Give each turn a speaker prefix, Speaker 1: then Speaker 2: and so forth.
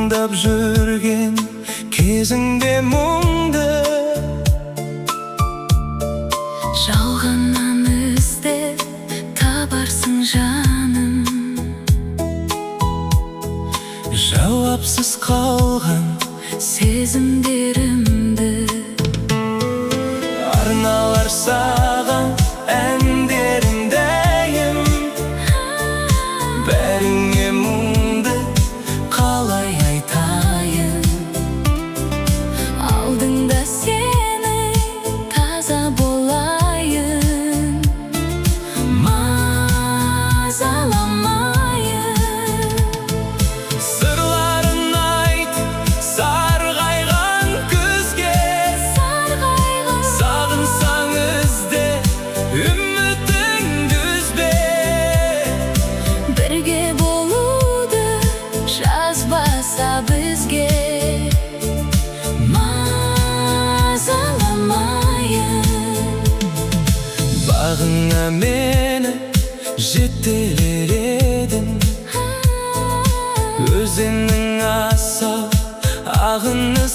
Speaker 1: тыңдап жүрген кезіңде мұңды,
Speaker 2: жалғаннан іздеп табарсың жаным.
Speaker 1: жауапсыз қалған
Speaker 2: сезімдерімді
Speaker 1: арналар саған әндерімдейім. бәріңе мұңды қалай айтайын,
Speaker 2: алдыңда сені таза болайын, мазаламайын.
Speaker 1: сырларын айт сарғайған күзге, сағынсаң ізде үмітіңді үзбе.
Speaker 2: Бірге болуды жазбаса бізге, мазаламайын.
Speaker 1: бағыңа мені жетелер едің, өзеннің асау ағыны